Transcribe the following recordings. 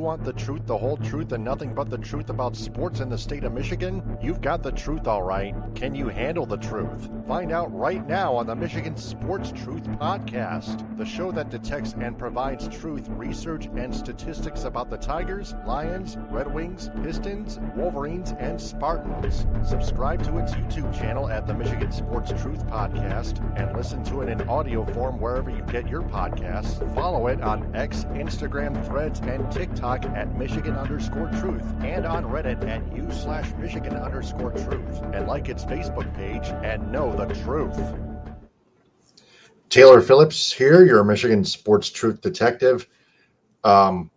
want the truth, the whole truth, and nothing but the truth about sports in the state of Michigan? You've got the truth, all right. Can you handle the truth? Find out right now on the Michigan Sports Truth Podcast, the show that detects and provides truth, research, and statistics about the Tigers, Lions, Red Wings, Pistons, Wolverines, and Spartans. Subscribe to its YouTube channel at the Michigan Sports Truth Podcast and listen to it in audio form wherever you get your podcasts. Follow it on X, Instagram, Threads, and TikTok at Michigan_Truth and on Reddit at u/Michigan_Truth, and like its Facebook page and know the truth. Taylor Phillips here, your Michigan Sports Truth Detective. Got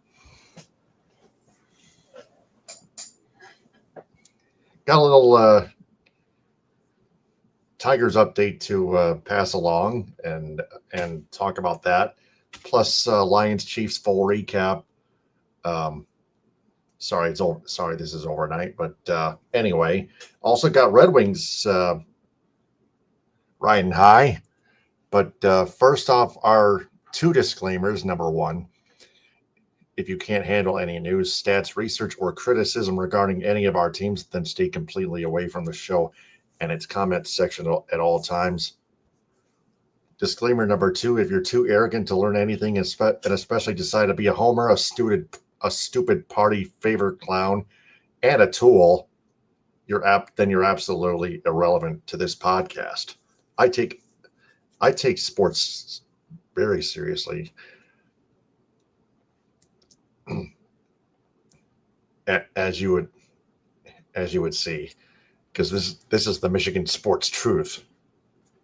a little Tigers update to pass along and talk about that. Plus Lions Chiefs full recap. Sorry, this is overnight, but anyway, also got Red Wings riding high. But first off, our two disclaimers. Number one, if you can't handle any news, stats, research, or criticism regarding any of our teams, then stay completely away from the show and its comment section at all times. Disclaimer number two, if you're too arrogant to learn anything, and especially decide to be a homer, a stupid party favorite clown, and a tool, then you're absolutely irrelevant to this podcast. I take sports very seriously. As you would see, because this is the Michigan Sports Truth,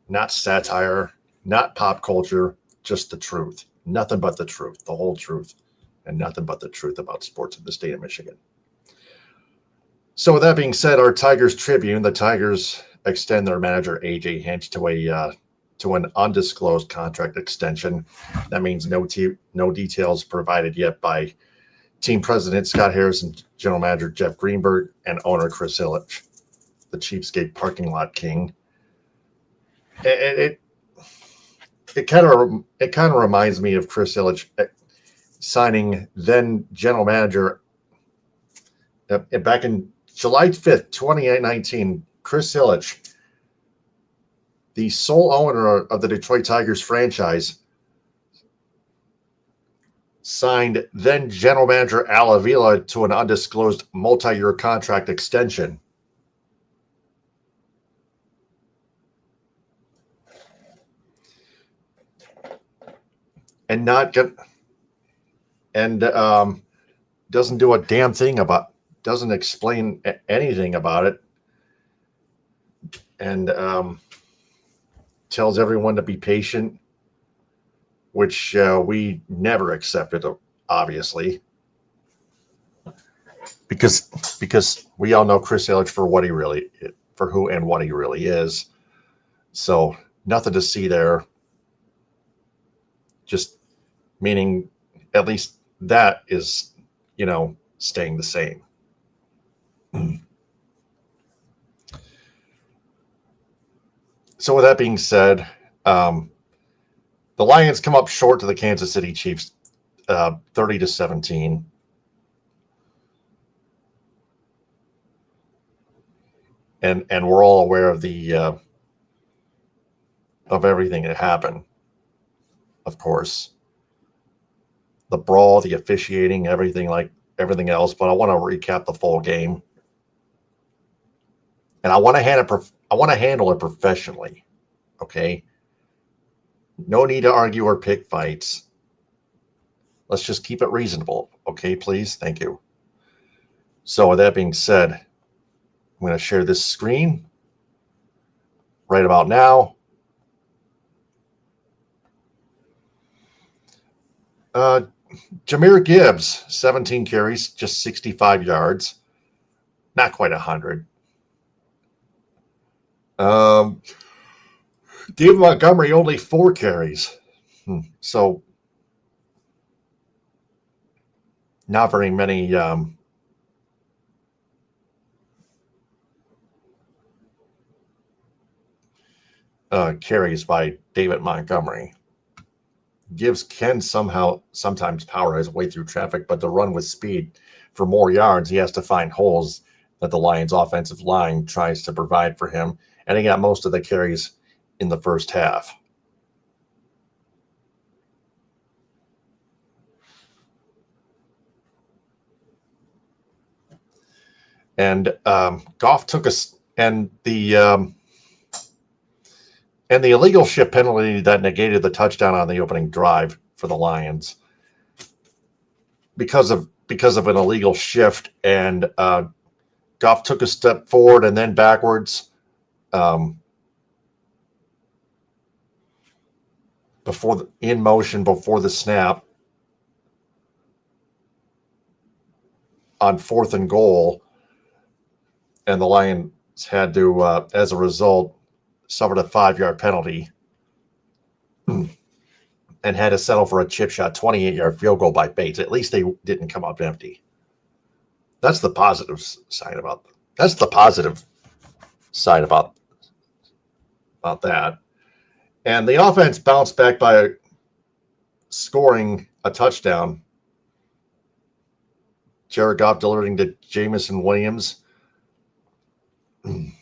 not satire, not pop culture, just the truth. Nothing but the truth, the whole truth, and nothing but the truth about sports in the state of Michigan. So with that being said, our Tigers Tribune, the Tigers extend their manager AJ Hinch to an undisclosed contract extension. That means no details provided yet by team president Scott Harris and general manager Jeff Greenberg and owner Chris Ilitch, the cheapskate parking lot king. It kind of reminds me of Chris Ilitch signing then general manager back in July 5th, 2019. Chris Ilitch, the sole owner of the Detroit Tigers franchise, signed then general manager Al Avila to an undisclosed multi-year contract extension. And doesn't do a damn thing doesn't explain anything about it, and tells everyone to be patient, which we never accepted, obviously, because we all know Chris Ilitch for what he really is. So nothing to see there. Just meaning at least that is, staying the same. So with that being said, the Lions come up short to the Kansas City Chiefs, 30-17. And we're all aware of of everything that happened. Of course, the brawl, the officiating, everything else. But I want to recap the full game, and I want to handle it professionally. Okay. No need to argue or pick fights. Let's just keep it reasonable. Okay, please. Thank you. So with that being said, I'm going to share this screen right about now. Jahmyr Gibbs, 17 carries, just 65 yards. Not quite 100. David Montgomery, only 4 carries. So not very many carries by David Montgomery. gives Ken sometimes power his way through traffic, but to run with speed for more yards, he has to find holes that the Lions' offensive line tries to provide for him, and he got most of the carries in the first half. And Goff took us, and the illegal shift penalty that negated the touchdown on the opening drive for the Lions because of an illegal shift, and Goff took a step forward and then backwards in motion before the snap on 4th and goal, and the Lions had to, as a result, suffered a 5-yard penalty and had to settle for a chip shot 28-yard field goal by Bates. At least they didn't come up empty. That's the positive side about that. And the offense bounced back by scoring a touchdown. Jared Goff delivering to Jamison Williams. And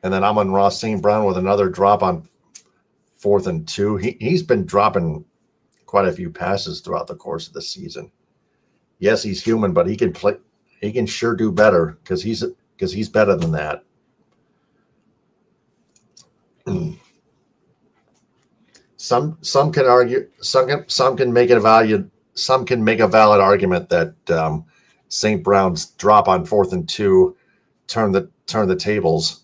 then Amon-Ra St. Brown with another drop on 4th and 2. He's been dropping quite a few passes throughout the course of the season. Yes, he's human, but he can play. He can sure do better because he's better than that. Some can argue. Some can make a valid argument that St. Brown's drop on 4th and 2 turned the tables.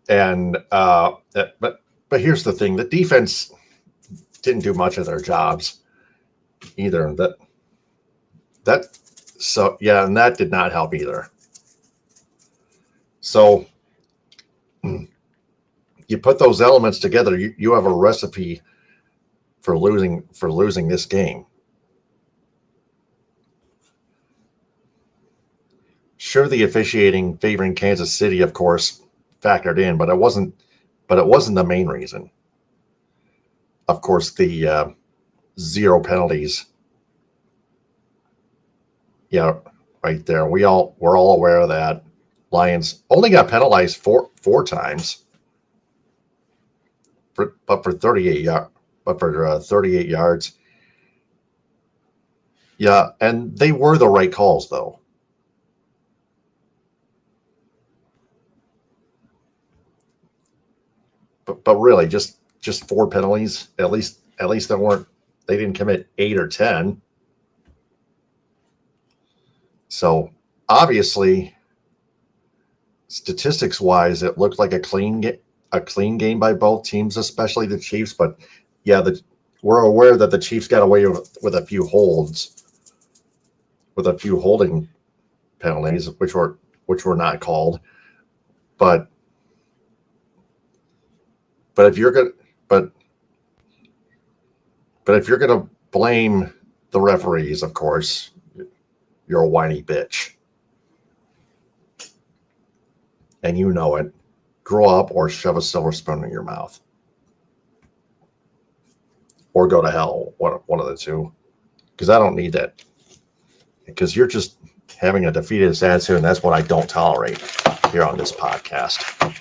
And but here's the thing: the defense didn't do much of their jobs either. And that did not help either. So you put those elements together, you have a recipe for losing this game. Sure, the officiating favoring Kansas City, of course, factored in, but it wasn't the main reason. Of course, the 0 penalties. Yeah, right there. We're all aware of that. Lions only got penalized four times, for 38 yards. Yeah, and they were the right calls though. But really, just 4 penalties. At least they didn't commit 8 or 10. So obviously, statistics wise, it looked like a clean game by both teams, especially the Chiefs. But yeah, we're aware that the Chiefs got away with a few holds, with a few holding penalties, which were not called. But if you're gonna blame the referees, of course, you're a whiny bitch. And you know it. Grow up or shove a silver spoon in your mouth. Or go to hell, one of the two. Because I don't need that. Because you're just having a defeatist attitude, and that's what I don't tolerate here on this podcast.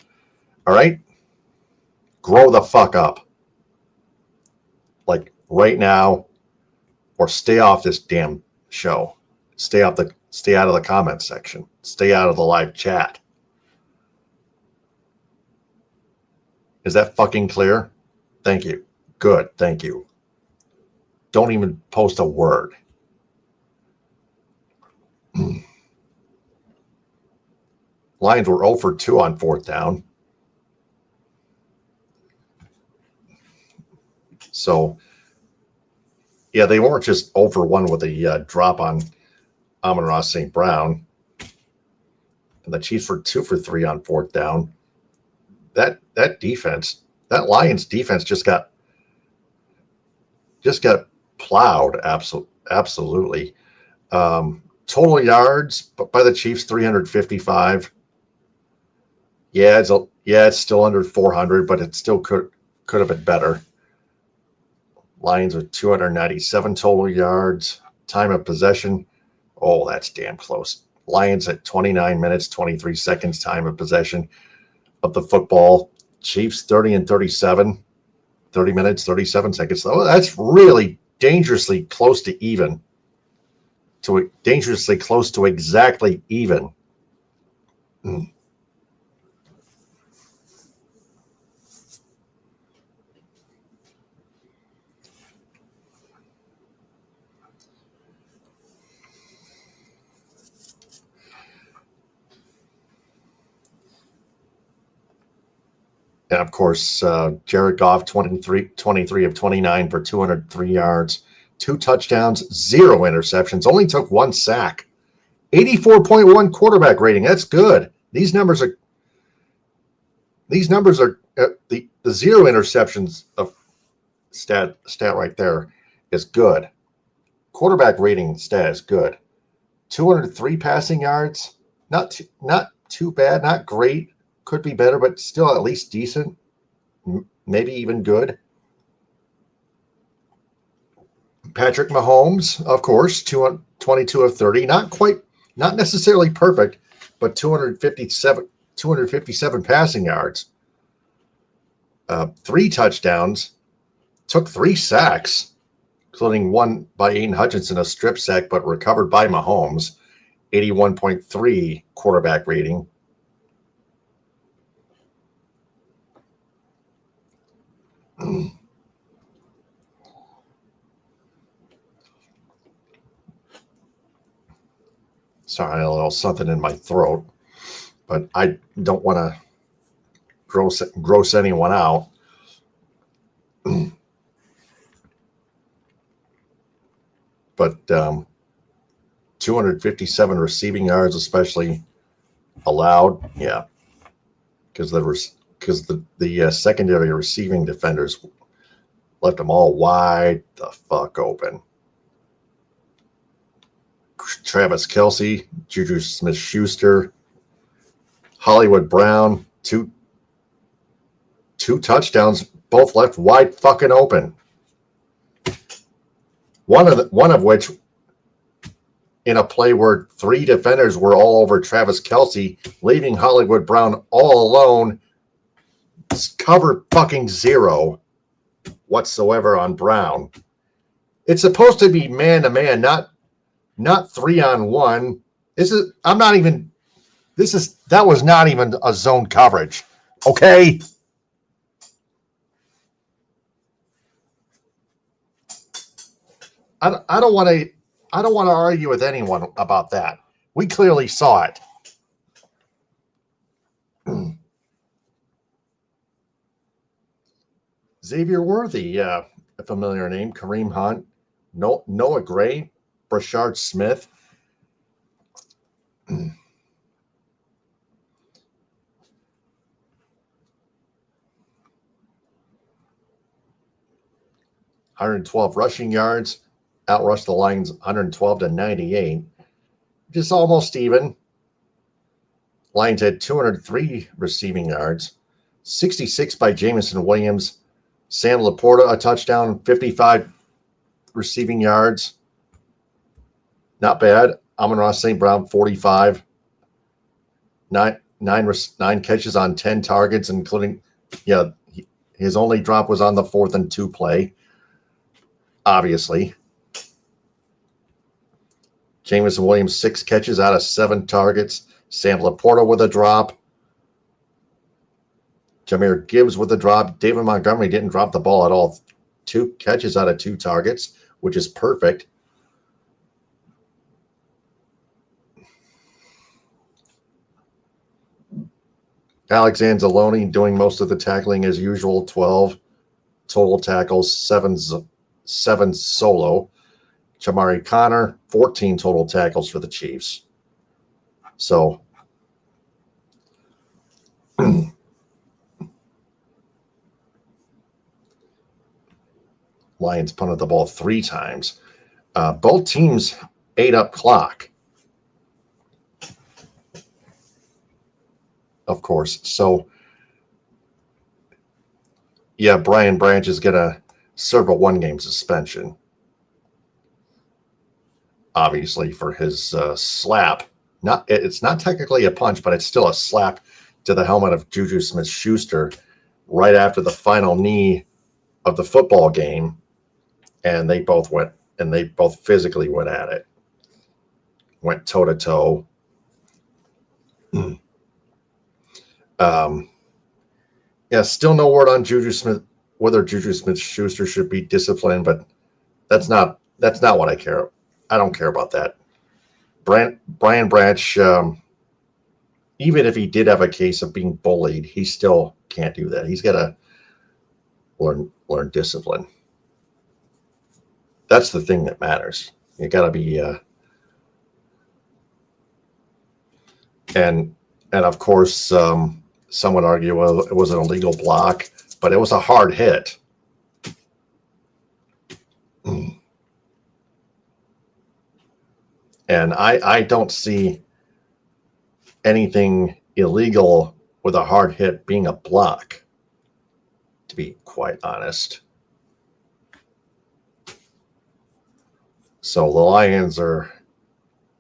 All right? Grow the fuck up. Like right now, or stay off this damn show. Stay out of the comment section. Stay out of the live chat. Is that fucking clear? Thank you. Good. Thank you. Don't even post a word. Lions were 0 for 2 on 4th down. So, yeah, they weren't just 0 for 1 with a drop on Amon-Ra St. Brown. And the Chiefs were 2 for 3 on 4th down. That defense, that Lions defense just got just got plowed. Absolutely. Total yards by the Chiefs 355. Yeah, it's still under 400, but it still could have been better. Lions with 297 total yards. Time of possession, oh, that's damn close. Lions at 29 minutes, 23 seconds time of possession of the football. Chiefs 30 and 37, 30 minutes, 37 seconds. Oh, that's really dangerously close to even. Dangerously close to exactly even. And of course, Jared Goff, 23 of 29 for 203 yards, 2 touchdowns, 0 interceptions, only took 1 sack. 84.1 quarterback rating. That's good. These numbers are the 0 interceptions of stat right there is good. Quarterback rating stat is good. 203 passing yards. Not too bad, not great. Could be better, but still at least decent. Maybe even good. Patrick Mahomes, of course, 22 of 30. Not necessarily perfect, but 257 passing yards. 3 touchdowns. Took 3 sacks, including one by Aiden Hutchinson, a strip sack, but recovered by Mahomes. 81.3 quarterback rating. Sorry, a little something in my throat, but I don't want to gross anyone out. But 257 receiving yards, especially allowed, yeah, because the secondary receiving defenders left them all wide the fuck open. Travis Kelce, Juju Smith-Schuster, Hollywood Brown, two touchdowns, both left wide fucking open. One of which in a play where 3 defenders were all over Travis Kelce, leaving Hollywood Brown all alone. Cover fucking 0 whatsoever on Brown. It's supposed to be man to man, not 3-on-1. That was not even a zone coverage. Okay. I don't want to argue with anyone about that. We clearly saw it. Xavier Worthy, a familiar name. Kareem Hunt, Noah Gray, Brashard Smith. $112 rushing yards, outrushed the Lions 112 to 98. Just almost even. Lions had 203 receiving yards, 66 by Jamison Williams. Sam Laporta, a touchdown, 55 receiving yards. Not bad. Amon-Ra St. Brown, 45. Nine catches on 10 targets, including, his only drop was on the 4th and 2 play. Obviously. Jamison Williams, 6 catches out of 7 targets. Sam Laporta with a drop. Jahmyr Gibbs with a drop. David Montgomery didn't drop the ball at all. 2 catches out of 2 targets, which is perfect. Alex Anzalone doing most of the tackling as usual. 12 total tackles, 7 solo. Chamari Connor, 14 total tackles for the Chiefs. So Lions punted the ball 3 times. Both teams ate up clock, of course. So, yeah, Brian Branch is going to serve a 1-game suspension, obviously, for his slap. It's not technically a punch, but it's still a slap to the helmet of Juju Smith-Schuster right after the final knee of the football game, and they both physically went at it, went toe to toe. Yeah, still no word on whether Juju Smith-Schuster should be disciplined, but that's not what I care. I don't care about that. Brian Branch, even if he did have a case of being bullied, he still can't do that. He's got to learn discipline. That's the thing that matters. You got to be, and of course, some would argue, well, it was an illegal block, but it was a hard hit. And I don't see anything illegal with a hard hit being a block, to be quite honest. So the Lions are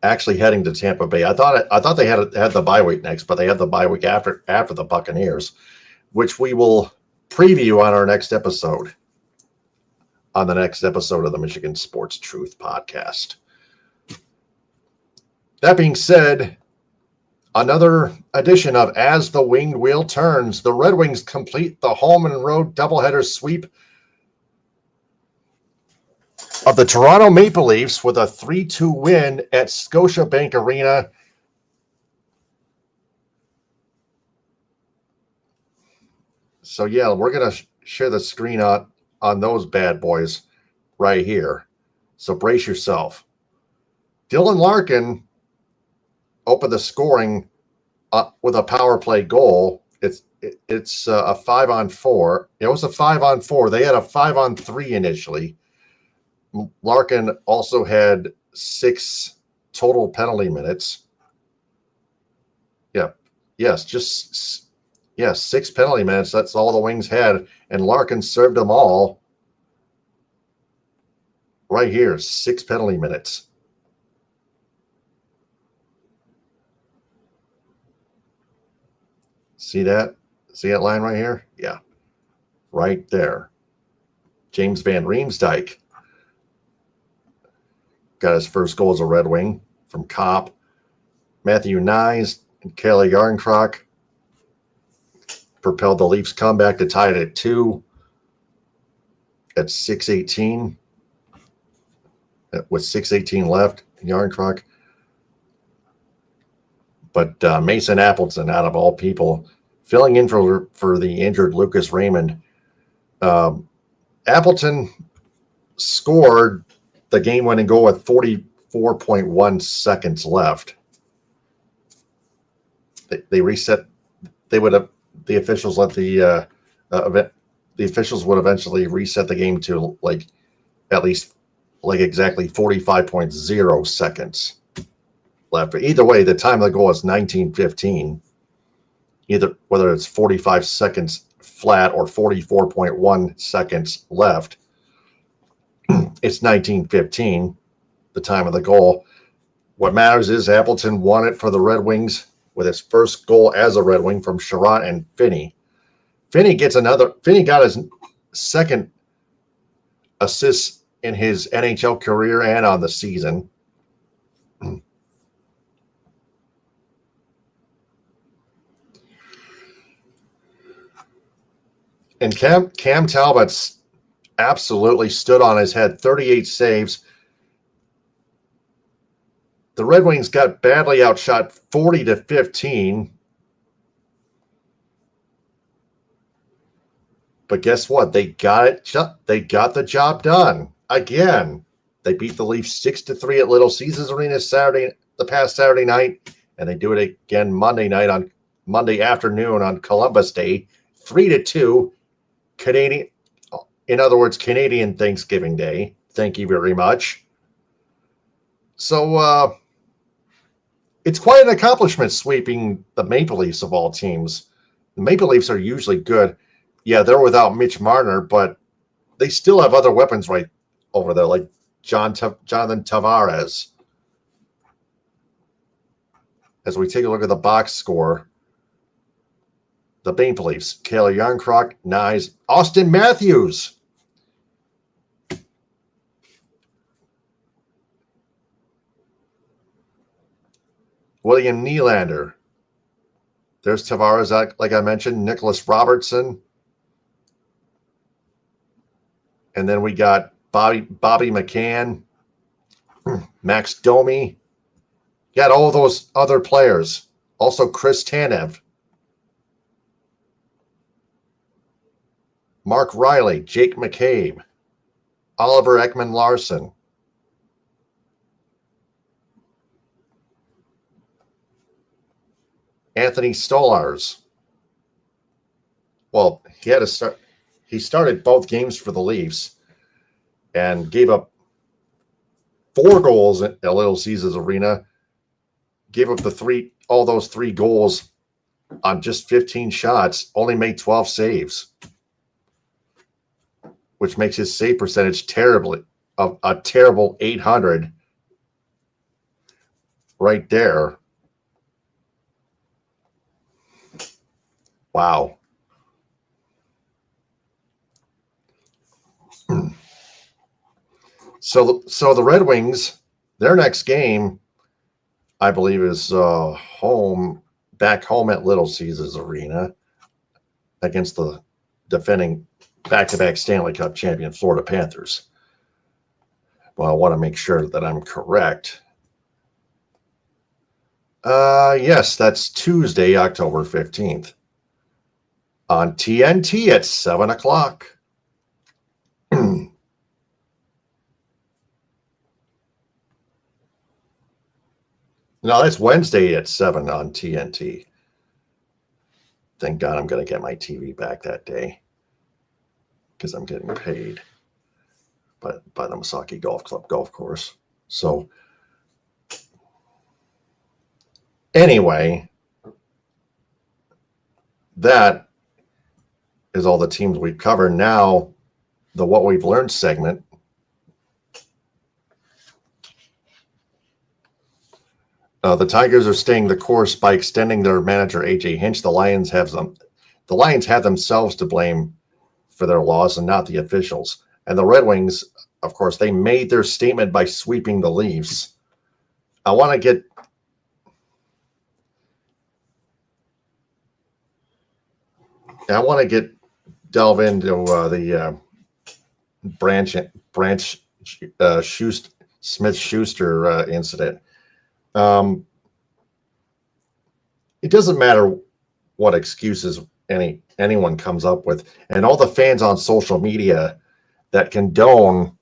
actually heading to Tampa Bay. I thought they had the bye week next, but they have the bye week after the Buccaneers, which we will preview on our next episode. On the next episode of the Michigan Sports Truth podcast. That being said, another edition of As the Winged Wheel Turns. The Red Wings complete the home and road doubleheader sweep of the Toronto Maple Leafs with a 3-2 win at Scotiabank Arena. So, yeah, we're going to share the screen on those bad boys right here. So brace yourself. Dylan Larkin opened the scoring with a power play goal. It's a 5-on-4. It was a 5-on-4. They had a 5-on-3 initially. Larkin also had 6 total penalty minutes. Yeah. Yes, 6 penalty minutes. That's all the Wings had. And Larkin served them all. Right here, 6 penalty minutes. See that? See that line right here? Yeah. Right there. James Van Riemsdyk got his first goal as a Red Wing from Kopp. Matthew Nyes and Kelly Yarncroc propelled the Leafs comeback to tie it at 2 at 6:18. With 6:18 left, Yarncroc. But Mason Appleton, out of all people, filling in for the injured Lucas Raymond. Appleton scored the game-winning goal with 44.1 seconds left. They reset. The officials let the officials would eventually reset the game to at least exactly 45.0 seconds left. But either way, the time of the goal is 19:15. Whether it's 45 seconds flat or 44.1 seconds left, it's 19:15, the time of the goal. What matters is Appleton won it for the Red Wings with his first goal as a Red Wing from Sherratt and Finney. Finney got his second assist in his NHL career and on the season. And Cam Talbot's absolutely stood on his head, 38 saves. The Red Wings got badly outshot 40-15. But guess what? They got it. They got the job done. Again, they beat the Leafs 6-3 at Little Caesars Arena the past Saturday night, and they do it again Monday afternoon on Columbus Day, 3-2. In other words, Canadian Thanksgiving Day. Thank you very much. So it's quite an accomplishment sweeping the Maple Leafs of all teams. The Maple Leafs are usually good. Yeah, they're without Mitch Marner, but they still have other weapons right over there, like Jonathan Tavares. As we take a look at the box score, the Maple Leafs, Kayla Yarncroc, Nyes, Austin Matthews. William Nylander. There's Tavares, like I mentioned, Nicholas Robertson. And then we got Bobby McCann, Max Domi. Got all those other players. Also Chris Tanev. Mark Riley, Jake McCabe, Oliver Ekman-Larsson. Anthony Stolarz. Well, he had to start. He started both games for the Leafs and gave up 4 goals at Little Caesars Arena. Gave up all those 3 goals on just 15 shots. Only made 12 saves, which makes his save percentage a terrible 800 right there. Wow. So the Red Wings, their next game, I believe, is back home at Little Caesars Arena against the defending back-to-back Stanley Cup champion Florida Panthers. Well, I want to make sure that I'm correct. Yes, that's Tuesday, October 15th. On TNT at 7 o'clock. No, that's Wednesday at 7 on TNT. Thank God I'm going to get my TV back that day because I'm getting paid by the Misaki Golf Club golf course. So anyway, that is all the teams we've covered. Now, the What We've Learned segment. The Tigers are staying the course by extending their manager AJ Hinch. The Lions have themselves to blame for their loss and not the officials. And the Red Wings, of course, they made their statement by sweeping the Leafs. I want to delve into the Smith-Schuster incident. It doesn't matter what excuses anyone comes up with, and all the fans on social media that condone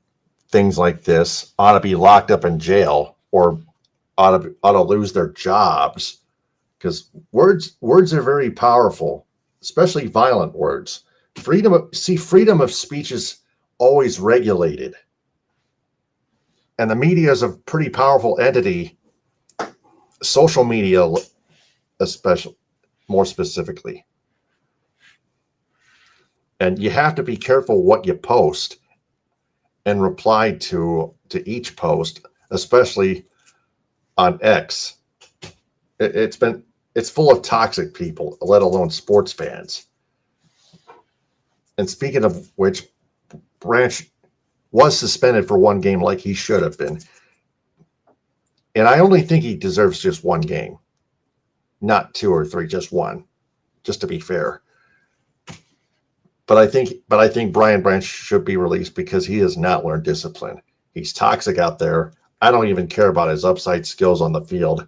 things like this ought to be locked up in jail or ought to lose their jobs, because words are very powerful, especially violent words. Freedom of speech is always regulated, and the media is a pretty powerful entity. Social media, especially, more specifically. And you have to be careful what you post and reply to each post, especially on X. It's full of toxic people, let alone sports fans. And speaking of which, Branch was suspended for 1 game like he should have been. And I only think he deserves just 1 game, not 2 or 3, just 1, just to be fair. But I think Brian Branch should be released because he has not learned discipline. He's toxic out there. I don't even care about his upside skills on the field.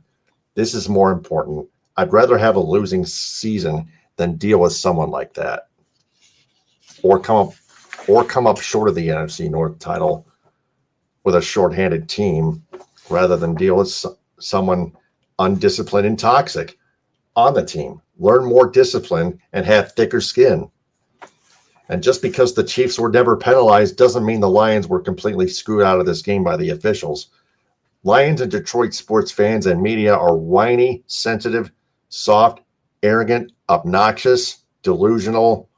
This is more important. I'd rather have a losing season than deal with someone like that, or come up short of the NFC North title with a shorthanded team, rather than deal with someone undisciplined and toxic on the team. Learn more discipline and have thicker skin. And just because the Chiefs were never penalized doesn't mean the Lions were completely screwed out of this game by the officials. Lions and Detroit sports fans and media are whiny, sensitive, soft, arrogant, obnoxious, delusional,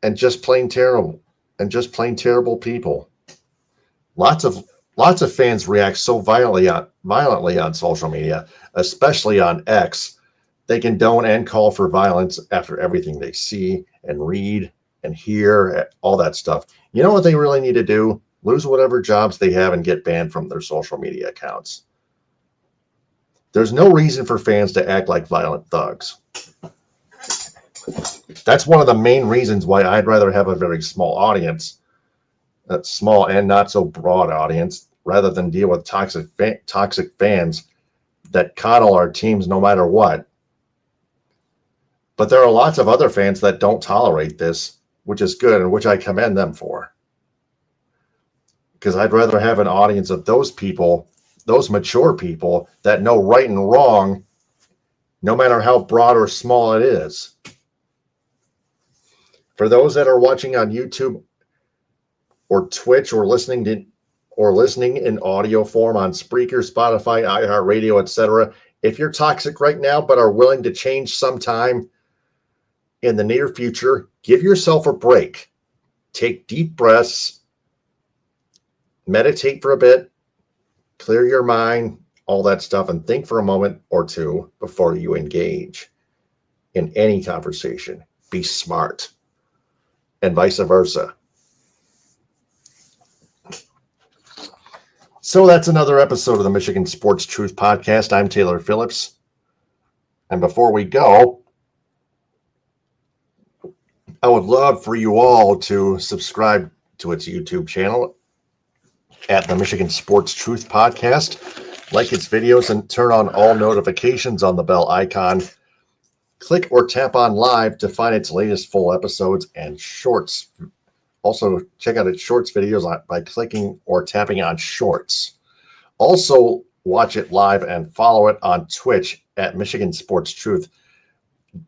and just plain terrible. And just plain terrible people. Lots of fans react so violently on social media, especially on X. They condone and call for violence after everything they see and read and hear, all that stuff. You know what they really need to do? Lose whatever jobs they have and get banned from their social media accounts. There's no reason for fans to act like violent thugs. That's one of the main reasons why I'd rather have a very small audience, a small and not so broad audience, rather than deal with toxic fans that coddle our teams no matter what. But there are lots of other fans that don't tolerate this, which is good and which I commend them for. Because I'd rather have an audience of those people, those mature people that know right and wrong, no matter how broad or small it is. For those that are watching on YouTube or Twitch or listening in audio form on Spreaker, Spotify, iHeartRadio, etc., if you're toxic right now but are willing to change sometime in the near future, give yourself a break. Take deep breaths, meditate for a bit, clear your mind, all that stuff, and think for a moment or two before you engage in any conversation. Be smart, and vice versa. So that's another episode of the Michigan Sports Truth Podcast. I'm Taylor Phillips. And before we go, I would love for you all to subscribe to its YouTube channel at the Michigan Sports Truth Podcast. Like its videos and turn on all notifications on the bell icon. Click or tap on live to find its latest full episodes and shorts. Also, check out its shorts videos by clicking or tapping on shorts. Also, watch it live and follow it on Twitch at Michigan Sports Truth,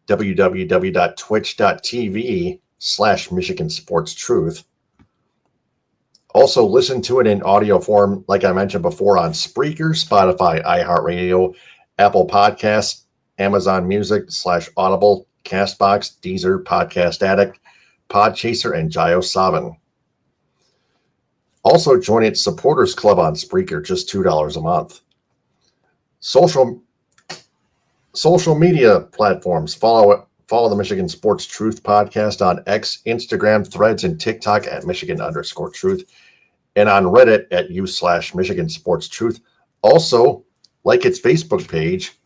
www.twitch.tv/Michigan Sports Truth. Also, listen to it in audio form, like I mentioned before, on Spreaker, Spotify, iHeartRadio, Apple Podcasts, Amazon Music /Audible, Castbox, Deezer, Podcast Addict, Podchaser, and JioSaavn. Also, join its supporters club on Spreaker, just $2 a month. Social media platforms. Follow the Michigan Sports Truth Podcast on X, Instagram, Threads, and TikTok at Michigan_Truth, and on Reddit at u/Michigan Sports Truth. Also, like its Facebook page.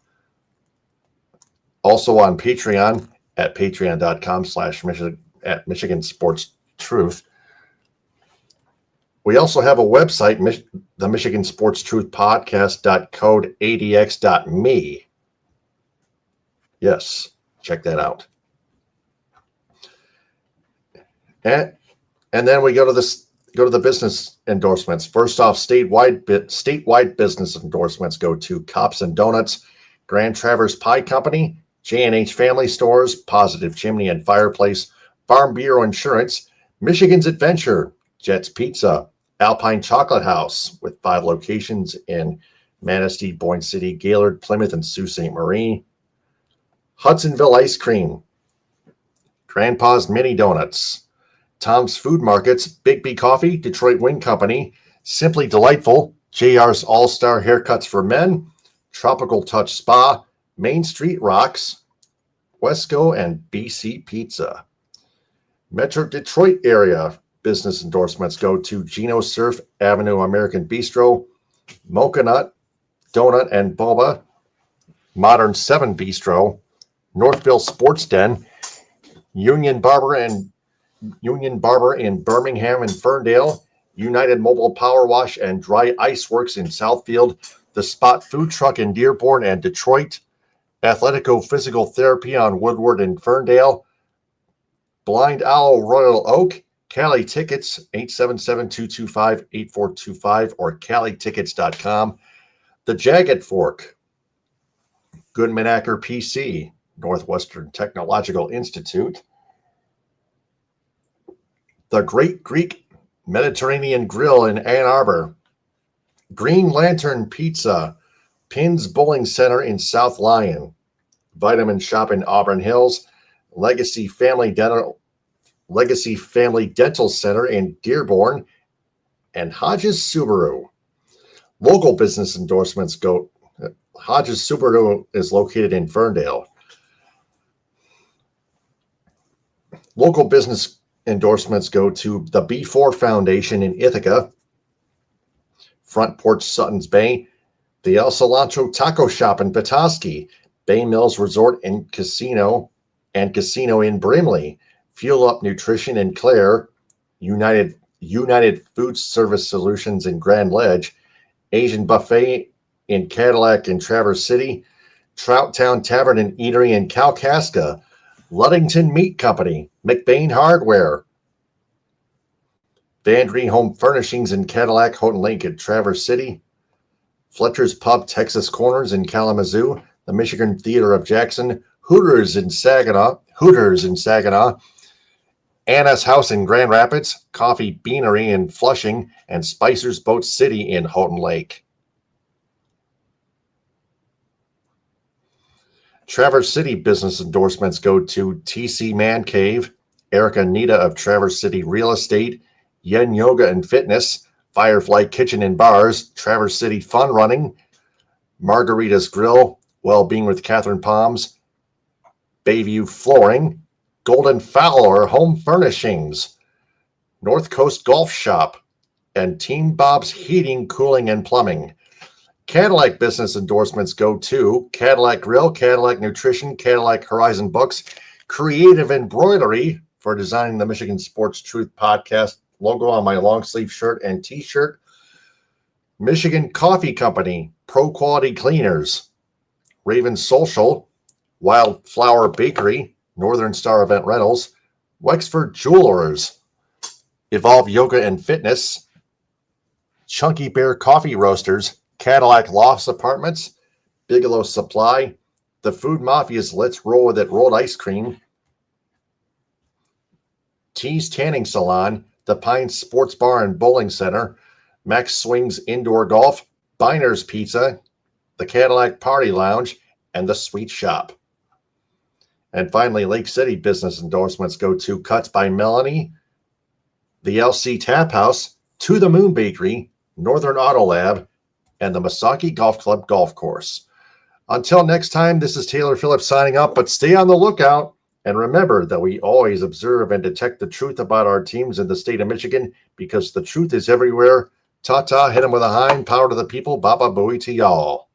Also on Patreon at patreon.com/Michigan Sports Truth. We also have a website, the Michigan Sports Truth Podcast.code adx.me. Yes, check that out. And then we go to the business endorsements. First off, statewide business endorsements go to Cops and Donuts, Grand Traverse Pie Company, J&H Family Stores, Positive Chimney and Fireplace, Farm Bureau Insurance, Michigan's Adventure, Jets Pizza, Alpine Chocolate House with 5 locations in Manistee, Boyne City, Gaylord, Plymouth, and Sault Ste. Marie, Hudsonville Ice Cream, Grandpa's Mini Donuts, Tom's Food Markets, Big B Coffee, Detroit Wing Company, Simply Delightful, JR's All-Star Haircuts for Men, Tropical Touch Spa, Main Street Rocks, Wesco, and BC Pizza. Metro Detroit area business endorsements go to Geno Surf, Avenue American Bistro, Mocha Nut, Donut and Boba, Modern 7 Bistro, Northville Sports Den, Union Barber in Birmingham and Ferndale, United Mobile Power Wash and Dry Ice Works in Southfield, The Spot Food Truck in Dearborn and Detroit, Athletico Physical Therapy on Woodward in Ferndale, Blind Owl Royal Oak, Cali Tickets, 877-225-8425 or CaliTickets.com, The Jagged Fork, Goodman Acker PC, Northwestern Technological Institute, the Great Greek Mediterranean Grill in Ann Arbor, Green Lantern Pizza, Pins Bowling Center in South Lyon, Vitamin Shop in Auburn Hills, Legacy Family Dental Center in Dearborn, and Hodges Subaru. Local business endorsements go. Hodges Subaru is located in Ferndale. Local business endorsements go to the B4 Foundation in Ithaca, Front Porch Suttons Bay, the El Cilantro Taco Shop in Petoskey, Bay Mills Resort and Casino in Brimley, Fuel Up Nutrition in Clare, United Food Service Solutions in Grand Ledge, Asian Buffet in Cadillac and Traverse City, Trouttown Tavern and Eatery in Kalkaska, Luddington Meat Company, McBain Hardware, Vandry Home Furnishings in Cadillac, Houghton Lake at Traverse City, Fletcher's Pub Texas Corners in Kalamazoo, the Michigan Theater of Jackson, Hooters in Saginaw, Anna's House in Grand Rapids, Coffee Beanery in Flushing, and Spicer's Boat City in Houghton Lake. Traverse City business endorsements go to TC Man Cave, Erica Nita of Traverse City Real Estate, Yen Yoga and Fitness, Firefly Kitchen and Bars, Traverse City Fun Running, Margarita's Grill, Wellbeing with Catherine Palms, Bayview Flooring, Golden Fowler Home Furnishings, North Coast Golf Shop, and Team Bob's Heating, Cooling, and Plumbing. Cadillac business endorsements go to Cadillac Grill, Cadillac Nutrition, Cadillac Horizon Books, Creative Embroidery for designing the Michigan Sports Truth podcast logo on my long sleeve shirt and t-shirt, Michigan Coffee Company, Pro Quality Cleaners, Raven Social, Wildflower Bakery, Northern Star Event Rentals, Wexford Jewelers, Evolve Yoga and Fitness, Chunky Bear Coffee Roasters, Cadillac Lofts Apartments, Bigelow Supply, the Food Mafia's Let's Roll With It Rolled Ice Cream, Tees Tanning Salon, the Pines Sports Bar and Bowling Center, Max Swings Indoor Golf, Biner's Pizza, the Cadillac Party Lounge, and the Sweet Shop. And finally, Lake City business endorsements go to Cuts by Melanie, the LC Tap House, To the Moon Bakery, Northern Auto Lab, and the Misaki Golf Club Golf Course. Until next time, this is Taylor Phillips signing up, but stay on the lookout. And remember that we always observe and detect the truth about our teams in the state of Michigan, because the truth is everywhere. Ta-ta, hit them with a hind, power to the people, baba booey to y'all.